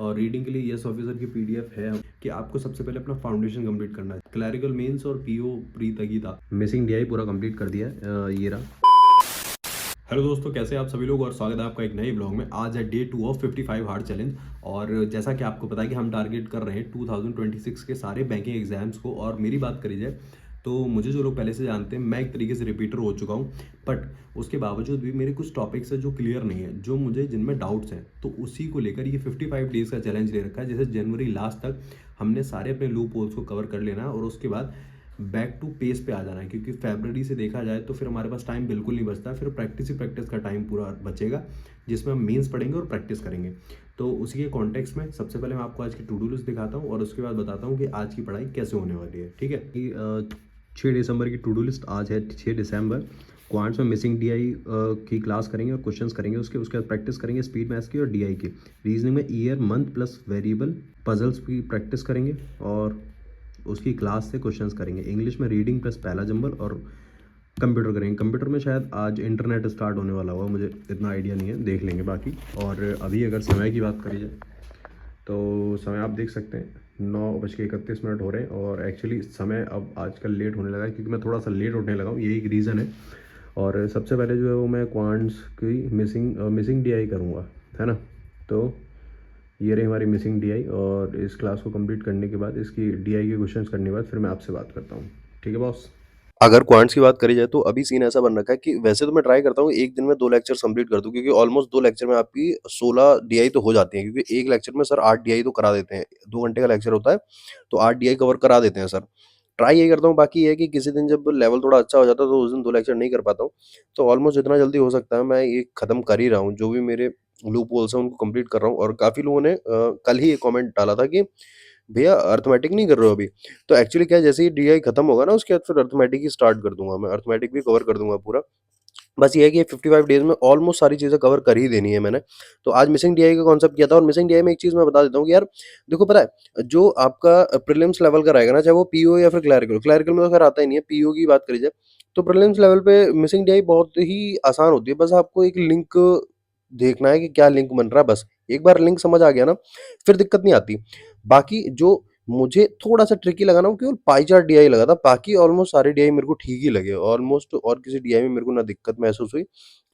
और रीडिंग के लिए यस ऑफिसर की पीडीएफ है कि आपको सबसे पहले अपना फाउंडेशन कंप्लीट करना है। क्लैरिकल मेंस और पीओ प्री तक ही था, मिसिंग डीआई पूरा कंप्लीट कर दिया है। ये रहा। हेलो दोस्तों, कैसे हैं आप सभी लोग और स्वागत है आपका एक नए ब्लॉग में। आज है डे 2 ऑफ 55 हार्ड चैलेंज। और जैसा कि आपको पता है कि हम टारगेट कर रहे हैं 2026 के सारे बैंकिंग एग्जाम्स को। और मेरी बात करी जाए तो मुझे जो लोग पहले से जानते हैं, मैं एक तरीके से रिपीटर हो चुका हूं। बट उसके बावजूद भी मेरे कुछ टॉपिक्स है जो क्लियर नहीं है, जो मुझे जिनमें डाउट्स हैं, तो उसी को लेकर ये 55 डेज का चैलेंज ले रखा है। जैसे जनवरी लास्ट तक हमने सारे अपने लूप होल्स को कवर कर लेना है और उसके बाद बैक टू पेस पे आ जाना है। क्योंकि फरवरी से देखा जाए तो फिर हमारे पास टाइम बिल्कुल नहीं बचता, फिर प्रैक्टिस ही प्रैक्टिस का टाइम पूरा बचेगा, जिसमें हम मेंस पढ़ेंगे और प्रैक्टिस करेंगे। तो उसी के कॉन्टेक्स्ट में सबसे पहले मैं आपको आज की टू डू लिस्ट दिखाता हूँ और उसके बाद बताता हूँ कि आज की पढ़ाई कैसे होने वाली है। ठीक है कि 6 दिसंबर की टू डू लिस्ट आज है 6 दिसंबर। क्वांट्स में मिसिंग डीआई की क्लास करेंगे और क्वेश्चंस करेंगे, उसके बाद प्रैक्टिस करेंगे स्पीड मैथ्स की और डीआई की। रीजनिंग में year month plus variable puzzles की प्रैक्टिस करेंगे और उसकी क्लास से क्वेश्चंस करेंगे। इंग्लिश में रीडिंग प्लस पहला जंबल और कंप्यूटर करेंगे। कंप्यूटर में शायद आज इंटरनेट स्टार्ट होने वाला होगा, मुझे इतना आइडिया नहीं है, देख लेंगे बाकी। और अभी अगर समय की बात करी जाए तो समय आप देख सकते हैं 9:31 हो रहे हैं। और एक्चुअली समय अब आजकल लेट होने लगा है क्योंकि मैं थोड़ा सा लेट उठने लगा हूँ, यही एक रीज़न है। और सबसे पहले जो है वो मैं क्वांट्स की मिसिंग डीआई करूँगा, है ना। तो ये रही हमारी मिसिंग डीआई और इस क्लास को कंप्लीट करने के बाद इसकी डीआई के क्वेश्चंस करने के बाद फिर मैं आपसे बात करता हूँ। ठीक है बॉस। अगर क्वांट्स की बात करी जाए तो अभी सीन ऐसा बन रखा है कि वैसे तो मैं ट्राई करता हूँ एक दिन में 2 लेक्चर्स कंप्लीट कर दूँ, क्योंकि ऑलमोस्ट 2 लेक्चर में आपकी 16 डीआई तो हो जाती है, क्योंकि एक लेक्चर में सर 8 डीआई तो करा देते हैं। 2 घंटे का लेक्चर होता है तो 8 डीआई कवर करा देते हैं सर। ट्राई यही करता हूँ, बाकी ये है कि किसी दिन जब लेवल थोड़ा अच्छा हो जाता है तो उस दिन 2 लेक्चर नहीं कर पाता हूँ। तो ऑलमोस्ट जितना जल्दी हो सकता है मैं ये खत्म कर ही रहा हूँ। जो भी मेरे लूप होल्स हैं उनको कंप्लीट कर रहा हूँ। और काफ़ी लोगों ने कल ही एक कमेंट डाला था कि भैया अर्थमेटिक नहीं कर रहे हो अभी। तो एक्चुअली क्या है, जैसे ही डीआई खत्म होगा ना उसके बाद फिर अर्थमेटिक ही स्टार्ट कर दूंगा। मैं अर्थमेटिक भी कवर कर दूंगा पूरा। बस ये है कि 55 डेज में ऑलमोस्ट सारी चीज़ें कवर कर ही देनी है मैंने। तो आज मिसिंग डीआई का कॉन्सेप्ट किया था। और मिसिंग डीआई में एक चीज़ मैं बता देता हूँ कि यार देखो, पता है जो आपका प्रीलिम्स लेवल का रहेगा ना, चाहे वो पीओ या फिर क्लैरिकल, क्लैरिकल में तो खैर आता ही नहीं है, पीओ की बात करी जाए तो प्रीलिम्स लेवल पे मिसिंग डीआई बहुत ही आसान होती है। बस आपको एक लिंक देखना है कि क्या लिंक बन रहा है, बस एक बार लिंक समझ आ गया ना फिर दिक्कत नहीं आती। बाकी जो मुझे थोड़ा-सा ट्रिकी लगा ना वो केवल पाई चार्ट डीआई लगा था, बाकी ऑलमोस्ट सारे डीआई मेरे को ठीक ही लगे ऑलमोस्ट। और किसी डीआई में मेरे को ना दिक्कत महसूस हुई,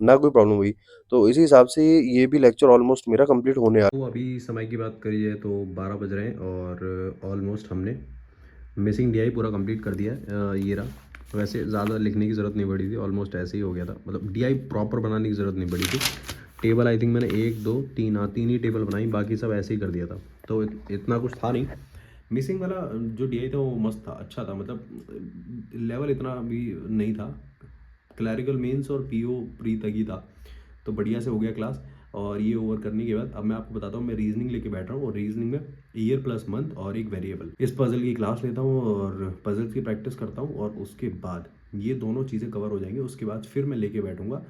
ना कोई प्रॉब्लम हुई। तो इसी हिसाब से ये भी लेक्चर ऑलमोस्ट मेरा कंप्लीट होने आ तो अभी समय की बात करी जाए तो 12 बज रहे हैं और ऑलमोस्ट हमने मिसिंग डीआई पूरा कंप्लीट कर दिया है। ये रहा। वैसे ज़्यादा लिखने की ज़रूरत नहीं पड़ी थी, ऑलमोस्ट ऐसे ही हो गया था, मतलब डीआई प्रॉपर बनाने की ज़रूरत नहीं पड़ी थी। टेबल आई थिंक मैंने 1 2 3 तीन ही टेबल बनाई, बाकी सब ऐसे ही कर दिया था। तो इतना कुछ था नहीं। मिसिंग वाला जो डीआई था वो मस्त था, अच्छा था, मतलब लेवल इतना भी नहीं था। क्लैरिकल मेंस और पीओ प्री तक ही था, तो बढ़िया से हो गया क्लास। और ये ओवर करने के बाद अब मैं आपको बताता हूँ, मैं रीजनिंग लेके बैठ रहा हूँ और रीजनिंग में ईयर प्लस मंथ और एक वेरिएबल, इस पजल की क्लास लेता हूँ और पजल्स की प्रैक्टिस करता हूँ। और उसके बाद ये दोनों चीज़ें कवर हो जाएंगी, उसके बाद फिर मैं लेके बैठूंगा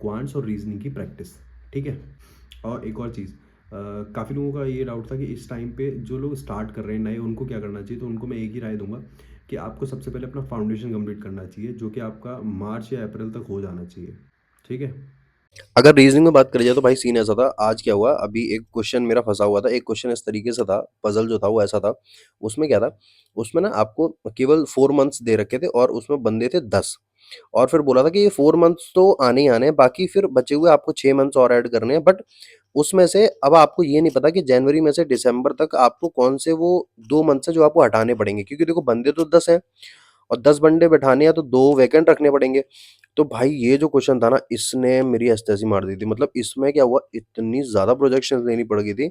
क्वांट्स और रीजनिंग की प्रैक्टिस। ठीक है। और एक और चीज़, काफ़ी लोगों का ये डाउट था कि इस टाइम पे जो लोग स्टार्ट कर रहे हैं नए, उनको क्या करना चाहिए। तो उनको मैं एक ही राय दूंगा कि आपको सबसे पहले अपना फाउंडेशन कंप्लीट करना चाहिए, जो कि आपका मार्च या अप्रैल तक हो जाना चाहिए। ठीक है। अगर रीजनिंग में बात करी जाए तो भाई सीन ऐसा था, आज क्या हुआ, अभी एक क्वेश्चन मेरा फँसा हुआ था। एक क्वेश्चन इस तरीके से था, पज़ल जो था वो ऐसा था। उसमें क्या था, उसमें ना आपको केवल 4 मंथ्स दे रखे थे और उसमें बंदे थे 10। और फिर बोला था कि ये 4 मंथ्स तो आने ही आने हैं, बाकी फिर बचे हुए आपको 6 मंथ्स और ऐड करने हैं। बट उसमें से अब आपको ये नहीं पता कि जनवरी में से दिसंबर तक आपको कौन से वो 2 मंथ्स हैं जो आपको हटाने पड़ेंगे, क्योंकि देखो बंदे तो 10 हैं और 10 बंदे बैठाने हैं तो 2 वैकेंट रखने पड़ेंगे। तो भाई ये जो क्वेश्चन था ना, इसने मेरी हँसी-हँसी मार दी थी। मतलब इसमें क्या हुआ, इतनी ज़्यादा प्रोजेक्शंस देनी पड़ गई थी।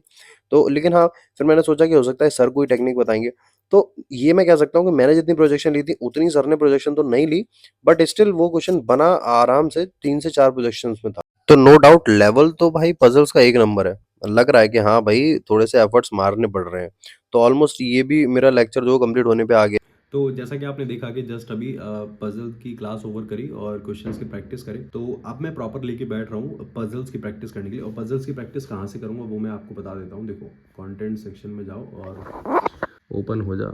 तो लेकिन हाँ, फिर मैंने सोचा कि हो सकता है सर कोई टेक्निक बताएँगे। तो ये मैं कह सकता हूँ कि मैंने जितनी प्रोजेक्शन ली थी, उतनी सर ने प्रोजेक्शन तो नहीं ली, बट स्टिल वो क्वेश्चन बना आराम से 3 से 4 प्रोजेक्शंस में था। तो नो डाउट लेवल तो भाई पज़ल्स का एक नंबर है। लग रहा है कि हाँ भाई, थोड़े से एफर्ट्स मारने पड़ रहे हैं। तो ऑलमोस्ट ये भी मेरा लेक्चर जो कंप्लीट होने पे आ गया। तो जैसा कि आपने देखा कि जस्ट अभी पजल की क्लास ओवर करी और क्वेश्चंस की प्रैक्टिस करी, तो अब मैं प्रॉपर लेके बैठ रहा हूँ पजल्स की प्रैक्टिस करने के लिए। और पजल्स की प्रैक्टिस कहाँ से करूँगा वो मैं आपको बता देता हूँ। देखो, कंटेंट सेक्शन में जाओ और ओपन हो जा।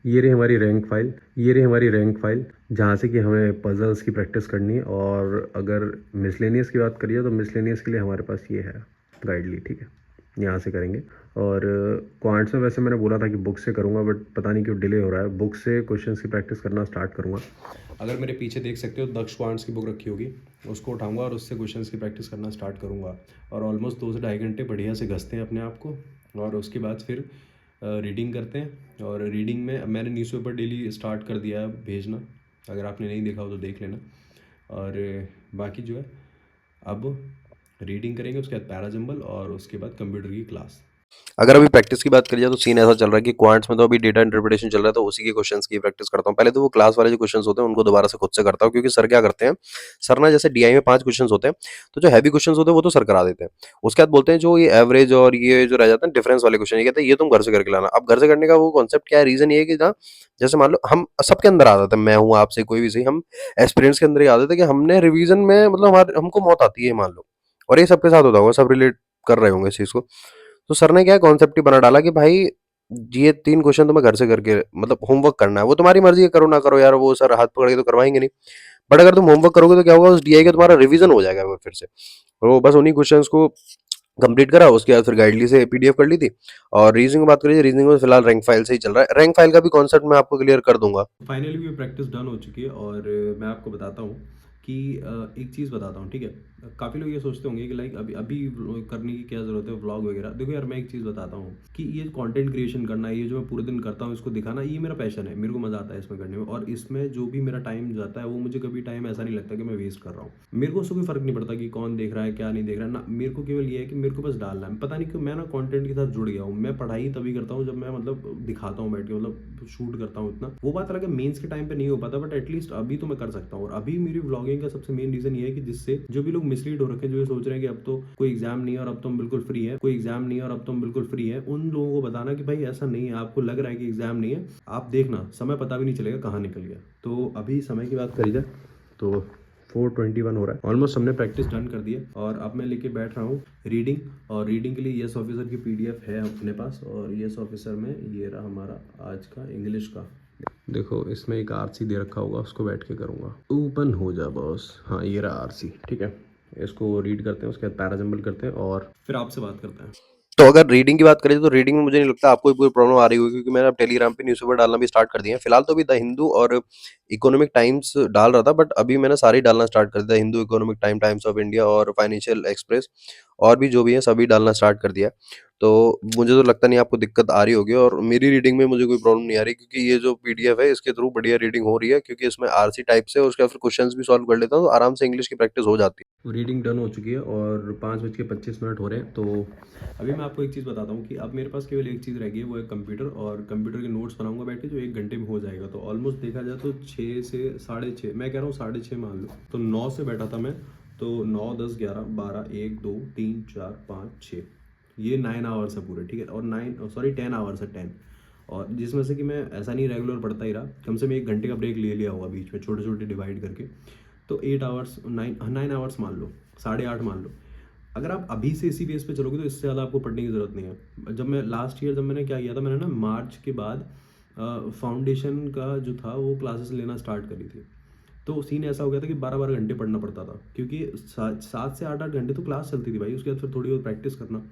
ये रही हमारी रैंक फाइल जहाँ से कि हमें पजल्स की प्रैक्टिस करनी है। और अगर मिसलेनियस की बात करिए तो मिसलेनियस के लिए हमारे पास ये है गाइडली। ठीक है, यहाँ से करेंगे। और क्वांट्स में वैसे मैंने बोला था कि बुक से करूँगा, बट पता नहीं क्यों डिले हो रहा है। बुक से क्वेश्चंस की प्रैक्टिस करना स्टार्ट करूँगा। अगर मेरे पीछे देख सकते हो दक्ष क्वांट्स की बुक रखी होगी, उसको उठाऊंगा और उससे क्वेश्चंस की प्रैक्टिस करना स्टार्ट करूँगा। और ऑलमोस्ट 2 से ढाई घंटे बढ़िया से घसते हैं अपने आप को, और उसके बाद फिर रीडिंग करते हैं। और रीडिंग में मैंने न्यूज़पेपर डेली स्टार्ट कर दिया है भेजना, अगर आपने नहीं देखा हो तो देख लेना। और बाकी जो है अब रीडिंग करेंगे, उसके बाद पैराजंबल और उसके बाद कंप्यूटर की क्लास। अगर अभी प्रैक्टिस की बात करी जाए तो सीन ऐसा चल रहा है कि क्वांट्स में तो अभी डेटा इंटरप्रिटेशन चल रहा है, तो उसी के क्वेश्चंस की प्रैक्टिस करता हूँ। पहले तो वो क्लास वाले जो क्वेश्चंस होते हैं उनको दोबारा से खुद से करता हूँ, क्योंकि सर क्या करते हैं, सर ना जैसे डीआई में 5 क्वेश्चंस होते हैं, तो जो हैवी क्वेश्चंस होते हैं वो तो सर करा देते हैं। उसके बाद बोलते हैं जो ये एवरेज और ये जो रह जाते हैं डिफरेंस वाले क्वेश्चन, ये कहते हैं ये तुम घर से करके लाना। अब घर से करने का वो कॉन्सेप्ट क्या है, रीजन ये है कि ना, जैसे मान लो हम सबके अंदर आदत है, मैं हूँ, आपसे कोई भी सही, हम एक्सपीरियंस के अंदर ही आदत है कि हमने रिवीजन में मतलब हमारे हमको मौत आती है मान लो, और ये सबके साथ होता होगा, सब रिलेट कर रहे होंगे इस चीज को। तो सर ने क्या कॉन्सेप्ट ही बना डाला कि भाई ये 3 क्वेश्चन तुम्हें घर से करके मतलब होमवर्क करना है, वो तुम्हारी मर्जी है करो ना करो यार, वो सर हाथ पकड़ के तो करवाएंगे नहीं, बट अगर तुम होमवर्क करोगे तो क्या होगा, उस डीआई का तुम्हारा रिवीजन हो जाएगा फिर से। तो बस उन्हीं क्वेश्चंस को कंप्लीट करा, उसके बाद फिर गाइडली से पीडीएफ कर ली थी। और रीजनिंग की बात करिए, रीजनिंग में फिलहाल रैंक फाइल से ही चल रहा है, रैंक फाइल का भी कॉन्सेप्ट मैं आपको क्लियर कर दूंगा। फाइनली भी प्रैक्टिस डन हो चुकी है। और मैं आपको बताता हूँ कि एक चीज़ बताता हूँ, ठीक है। काफ़ी लोग ये सोचते होंगे कि लाइक अभी अभी करने की क्या ज़रूरत है व्लॉग वगैरह। देखो यार, मैं एक चीज़ बताता हूँ कि ये कंटेंट क्रिएशन करना, ये जो मैं पूरे दिन करता हूँ इसको दिखाना, ये मेरा पैशन है, मेरे को मज़ा आता है इसमें करने में। और इसमें जो भी मेरा टाइम जाता है वो मुझे कभी टाइम ऐसा नहीं लगता कि मैं वेस्ट कर रहा हूँ। मेरे को उससे कोई फ़र्क नहीं पड़ता कि कौन देख रहा है क्या नहीं देख रहा है ना। मेरे को केवल ये है कि मेरे को बस डालना है। पता नहीं क्यों मैं ना कंटेंट के साथ जुड़ गया हूँ। मैं पढ़ाई तभी करता हूँ जब मैं मतलब दिखाता हूँ बैठ के, मतलब शूट करता हूँ इतना। वो बात अलग है, मेंस के टाइम पे नहीं हो पाता, बट एटलीस्ट अभी तो मैं कर सकता हूँ। और अभी मेरी व्लॉगिंग का सबसे मेन रीजन ये है कि जिससे जो भी लोग मिसलीड हो रखे हैं, जो ये सोच रहे हैं कि अब तो कोई एग्जाम नहीं है और अब तो हम बिल्कुल फ्री है, कोई एग्जाम नहीं है और अब तो हम बिल्कुल फ्री है, उन लोगों को बताना कि भाई ऐसा नहीं है। आपको लग रहा है कि एग्जाम नहीं है, आप देखना समय पता भी नहीं चलेगा कहाँ निकल गया। तो अभी समय की बात करी जाए तो 4:21 हो रहा है, ऑलमोस्ट हमने प्रैक्टिस डन कर दी है। और अब मैं लेके बैठ रहा हूँ रीडिंग। और रीडिंग के लिए यस ऑफिसर की पीडीएफ है अपने पास, और यस ऑफिसर में ये रहा हमारा आज का इंग्लिश का। देखो इसमें एक आरसी दे रखा होगा, उसको बैठ के करूँगा। ओपन हो जा बॉस। हाँ ये रहा आरसी, ठीक है। इसको रीड करते हैं, उसके बाद पैराजंबल करते हैं और फिर आपसे बात करते हैं। तो अगर रीडिंग की बात करें तो रीडिंग में मुझे नहीं लगता आपको कोई प्रॉब्लम आ रही होगी, क्योंकि मैंने अब टेलीग्राम पे न्यूज़पेपर डालना भी स्टार्ट कर दिया है। फिलहाल तो अभी द हिंदू और इकोनॉमिक टाइम्स डाल रहा था, बट अभी मैंने सारे ही डालना स्टार्ट कर दिया, Hindu, economic time, times of India और फाइनेंशियल एक्सप्रेस, और भी जो भी है सभी डालना स्टार्ट कर दिया। तो मुझे तो लगता नहीं आपको दिक्कत आ रही होगी, और मेरी रीडिंग में मुझे कोई प्रॉब्लम नहीं आ रही, क्योंकि ये जो पीडीएफ है इसके थ्रू बढ़िया रीडिंग हो रही है, क्योंकि इसमें आरसी टाइप से, और उसके बाद फिर क्वेश्चंस भी सॉल्व कर लेता हूँ, तो आराम से इंग्लिश की प्रैक्टिस हो जाती है। रीडिंग डन हो चुकी है और 5:25 हो रहे हैं। तो अभी मैं आपको एक चीज़ बताता हूँ कि अब मेरे पास केवल एक चीज़ रह गई है, वो है कंप्यूटर। और कंप्यूटर के नोट्स बनाऊंगा बैठ के, जो 1 घंटे में हो जाएगा। तो ऑलमोस्ट देखा जाए तो 6 से 6:30, मैं कह रहा हूँ 6:30 मान लो। तो 9 से बैठा था मैं, तो 9, 10, 11, 12, 1, 2, 3, 4, 5, 6, ये 9 आवर्स है पूरे, ठीक है। और 10 आवर्स है, 10। और जिसमें से कि मैं ऐसा नहीं रेगुलर पढ़ता ही रहा, कम से कम 1 घंटे का ब्रेक ले लिया होगा बीच में, छोटे छोटे डिवाइड करके। तो 8 आवर्स, 9 आवर्स मान लो, 8.5 मान लो। अगर आप अभी से इसी बेस पे चलोगे तो इससे ज़्यादा आपको पढ़ने की ज़रूरत नहीं है। जब मैं लास्ट ईयर, जब मैंने क्या किया था, मैंने ना मार्च के बाद फाउंडेशन का जो था वो क्लासेस लेना स्टार्ट करी थी। तो सीन ऐसा हो गया था कि 12-12 घंटे पढ़ना पड़ता था, क्योंकि 7 से 8-8 घंटे तो क्लास चलती थी भाई, उसके बाद फिर थोड़ी बहुत प्रैक्टिस करना,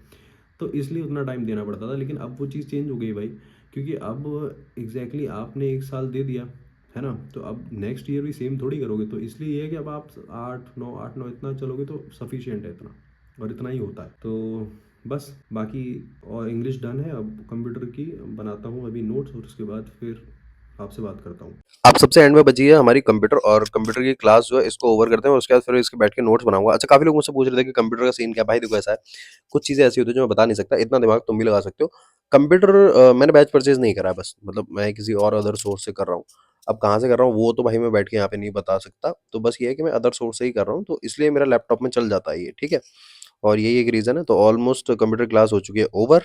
तो इसलिए उतना टाइम देना पड़ता था। लेकिन अब वो चीज़ चेंज हो गई भाई, क्योंकि अब एग्जैक्टली आपने 1 साल दे दिया है ना, तो अब नेक्स्ट ईयर भी सेम थोड़ी करोगे। तो इसलिए ये है कि अब आप 8-9 इतना चलोगे तो सफिशियंट है इतना, और इतना ही होता है। तो बस बाकी और इंग्लिश डन है। अब कंप्यूटर की बनाता हूँ अभी नोट्स, और उसके बाद फिर आपसे बात करता हूँ। आप सबसे एंड में बची है हमारी कंप्यूटर, और कंप्यूटर की क्लास जो है इसको ओवर करते हैं, और उसके बाद फिर इसके बैठ के नोट्स बनाऊंगा। अच्छा, काफी लोग मुझसे पूछ रहे थे कि कंप्यूटर का सीन क्या है। भाई देखो ऐसा है, कुछ चीजें ऐसी होती है जो मैं बता नहीं सकता, इतना दिमाग तुम भी लगा सकते हो। कंप्यूटर मैंने बैच परचेज नहीं करा है, बस मतलब मैं किसी और अदर सोर्स से कर रहा हूँ। अब कहाँ से कर रहा हूँ वो तो भाई मैं बैठ के यहाँ पे नहीं बता सकता, तो बस ये है कि मैं अदर सोर्स से ही कर रहा हूँ, तो इसलिए मेरा लैपटॉप में चल जाता है ये, ठीक है। और यही एक रीज़न है। तो ऑलमोस्ट कंप्यूटर क्लास हो चुकी है ओवर।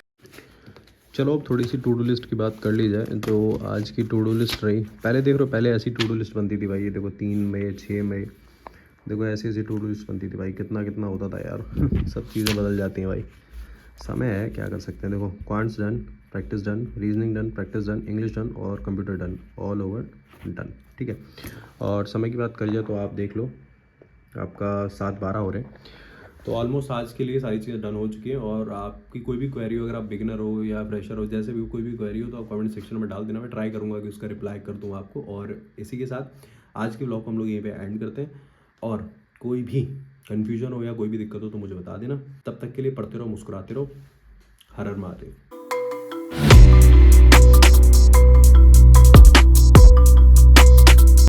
चलो अब थोड़ी सी टू डू लिस्ट की बात कर ली जाए। तो आज की टू डू लिस्ट रही, पहले देख रहे हो, पहले ऐसी टू डू लिस्ट बनती थी भाई, ये देखो 3 मई 6 मई, देखो ऐसी ऐसी टू डू लिस्ट बनती थी भाई, कितना कितना होता था यार। सब चीज़ें बदल जाती हैं भाई, समय है क्या कर सकते हैं। देखो quants done, practice done, reasoning done, practice done, English done और computer done, all over done, ठीक है। और समय की बात करिए तो आप देख लो, आपका 7:12 हो रहे हैं। तो ऑलमोस्ट आज के लिए सारी चीज़ें डन हो चुकी हैं, और आपकी कोई भी क्वेरी हो, अगर आप बिगिनर हो या फ्रेशर हो, जैसे भी कोई भी क्वेरी हो तो आप कमेंट सेक्शन में डाल देना, मैं ट्राई करूँगा कि उसका रिप्लाई कर दूँ आपको। और इसी के साथ आज के ब्लॉग को हम लोग यहीं पे एंड करते हैं, और कोई भी कन्फ्यूजन हो या कोई भी दिक्कत हो तो मुझे बता देना। तब तक के लिए पढ़ते रहो, मुस्कुराते रहो। हर हर महादेव।